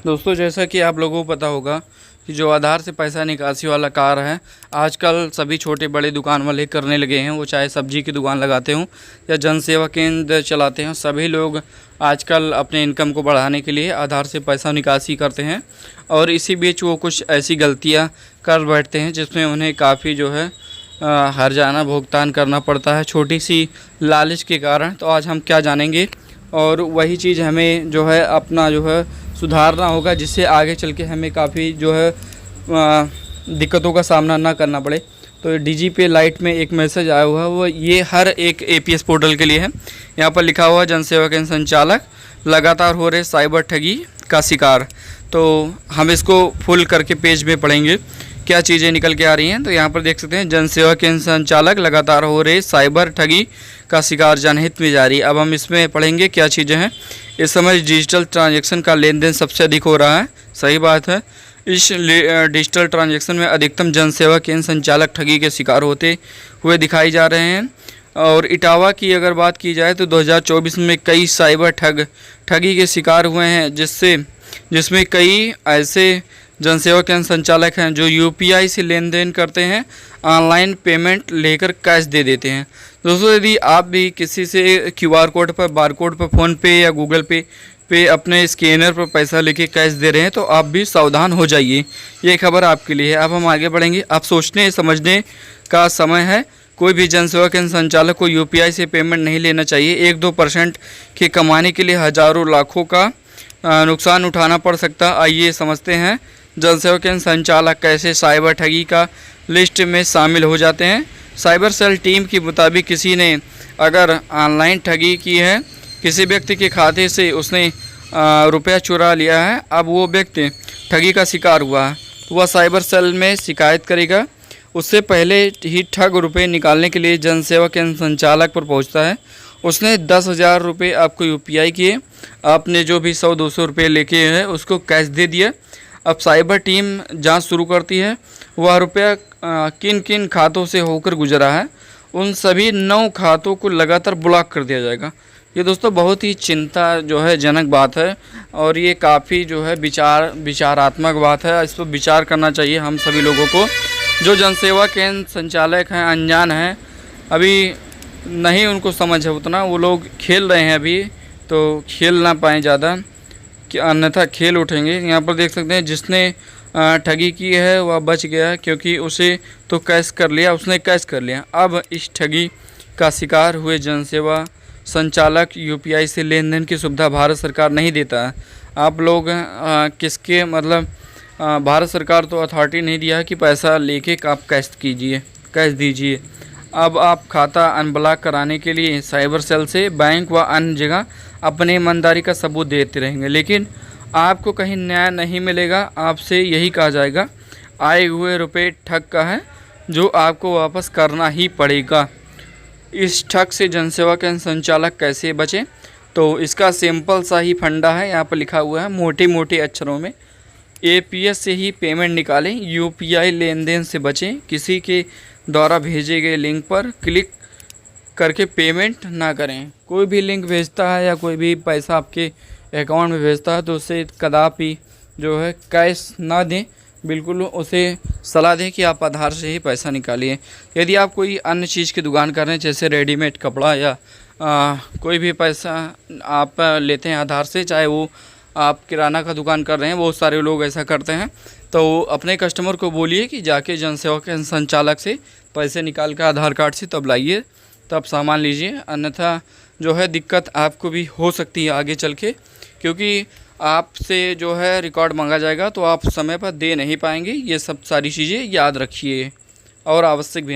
दोस्तों, जैसा कि आप लोगों को पता होगा कि जो आधार से पैसा निकासी वाला कार्य है, आजकल सभी छोटे बड़े दुकान वाले करने लगे हैं। वो चाहे सब्जी की दुकान लगाते हों या जन सेवा केंद्र चलाते हैं, सभी लोग आजकल अपने इनकम को बढ़ाने के लिए आधार से पैसा निकासी करते हैं। और इसी बीच वो कुछ ऐसी गलतियां कर बैठते हैं जिसमें उन्हें काफ़ी जो है हर्जाना भुगतान करना पड़ता है, छोटी सी लालच के कारण। तो आज हम क्या जानेंगे, और वही चीज़ हमें जो है अपना जो है सुधारना होगा, जिससे आगे चल के हमें काफ़ी जो है दिक्कतों का सामना ना करना पड़े। तो डीजीपी लाइट में एक मैसेज आया हुआ है, वो ये हर एक एपीएस पोर्टल के लिए है। यहाँ पर लिखा हुआ जन सेवा केंद्र संचालक लगातार हो रहे साइबर ठगी का शिकार। तो हम इसको फुल करके पेज में पढ़ेंगे क्या चीज़ें निकल के आ रही हैं। तो यहाँ पर देख सकते हैं, जन सेवा केंद्र संचालक लगातार हो रहे साइबर ठगी का शिकार, जनहित में जारी। अब हम इसमें पढ़ेंगे क्या चीज़ें हैं। इस समय डिजिटल ट्रांजैक्शन का लेन देन सबसे अधिक हो रहा है, सही बात है। इस डिजिटल ट्रांजैक्शन में अधिकतम जन सेवा केंद्र संचालक ठगी के शिकार होते हुए दिखाई जा रहे हैं। और इटावा की अगर बात की जाए तो 2024 में कई साइबर ठगी के शिकार हुए हैं, जिसमें कई ऐसे जनसेवा केंद्र संचालक हैं जो यूपीआई से लेन देन करते हैं, ऑनलाइन पेमेंट लेकर कैश दे देते हैं। दोस्तों, यदि आप भी किसी से क्यूआर कोड पर, बारकोड पर, फ़ोनपे या गूगल पे अपने स्कैनर पर पैसा लेके कैश दे रहे हैं तो आप भी सावधान हो जाइए। ये खबर आपके लिए है। अब हम आगे बढ़ेंगे। आप सोचने समझने का समय है। कोई भी जनसेवा केंद्र संचालक को यूपीआई से पेमेंट नहीं लेना चाहिए। 1-2% के कमाने के लिए हज़ारों लाखों का नुकसान उठाना पड़ सकता। आइए समझते हैं जनसेवा केंद्र संचालक कैसे साइबर ठगी का लिस्ट में शामिल हो जाते हैं। साइबर सेल टीम के मुताबिक किसी ने अगर ऑनलाइन ठगी की है, किसी व्यक्ति के खाते से उसने रुपया चुरा लिया है, अब वो व्यक्ति ठगी का शिकार हुआ है, तो वह साइबर सेल में शिकायत करेगा। उससे पहले ही ठग रुपये निकालने के लिए जनसेवा केंद्र संचालक पर पहुंचता है। उसने 10,000 रुपये आपको यूपीआई किए, आपने जो भी 100-200 रुपये लेके है उसको कैश दे दिया। अब साइबर टीम जांच शुरू करती है वह रुपया किन किन खातों से होकर गुजरा है। उन सभी 9 खातों को लगातार ब्लॉक कर दिया जाएगा। ये दोस्तों बहुत ही चिंता जो है जनक बात है, और ये काफ़ी जो है विचारात्मक बात है। इस पर विचार करना चाहिए हम सभी लोगों को। जो जनसेवा केंद्र संचालक हैं, अनजान हैं, अभी नहीं उनको समझ है उतना, वो लोग खेल रहे हैं अभी, तो खेल ना पाएँ ज़्यादा कि अन्यथा खेल उठेंगे। यहाँ पर देख सकते हैं, जिसने ठगी की है वह बच गया, क्योंकि उसे तो उसने कैश कर लिया। अब इस ठगी का शिकार हुए जनसेवा संचालक यूपीआई से लेन देन की सुविधा भारत सरकार नहीं देता है। आप लोग किसके मतलब भारत सरकार तो अथॉरिटी नहीं दिया है कि पैसा लेके आप कैश दीजिए। अब आप खाता अनब्लॉक कराने के लिए साइबर सेल से बैंक व अन्य जगह अपने ईमानदारी का सबूत देते रहेंगे, लेकिन आपको कहीं न्याय नहीं मिलेगा। आपसे यही कहा जाएगा आए हुए रुपए ठग का है, जो आपको वापस करना ही पड़ेगा। इस ठग से जनसेवा केंद्र संचालक कैसे बचें, तो इसका सिंपल सा ही फंडा है। यहाँ पर लिखा हुआ है मोटे मोटे अक्षरों में, एपीएस से ही पेमेंट निकालें, यूपीआई लेन देन से बचें, किसी के द्वारा भेजे गए लिंक पर क्लिक करके पेमेंट ना करें। कोई भी लिंक भेजता है या कोई भी पैसा आपके अकाउंट में भेजता है तो उसे कदापि जो है कैश ना दें। बिल्कुल उसे सलाह दें कि आप आधार से ही पैसा निकालिए। यदि आप कोई अन्य चीज़ की दुकान कर रहे हैं, जैसे रेडीमेड कपड़ा या कोई भी पैसा आप लेते हैं आधार से, चाहे वो आप किराना का दुकान कर रहे हैं, बहुत सारे लोग ऐसा करते हैं, तो अपने कस्टमर को बोलिए कि जाके जनसेवा केंद्र संचालक से पैसे निकाल कर आधार कार्ड से तब लाइए, तब सामान लीजिए। अन्यथा जो है दिक्कत आपको भी हो सकती है आगे चल के, क्योंकि आपसे जो है रिकॉर्ड मांगा जाएगा तो आप समय पर दे नहीं पाएंगे। ये सब सारी चीज़ें याद रखिए और आवश्यक भी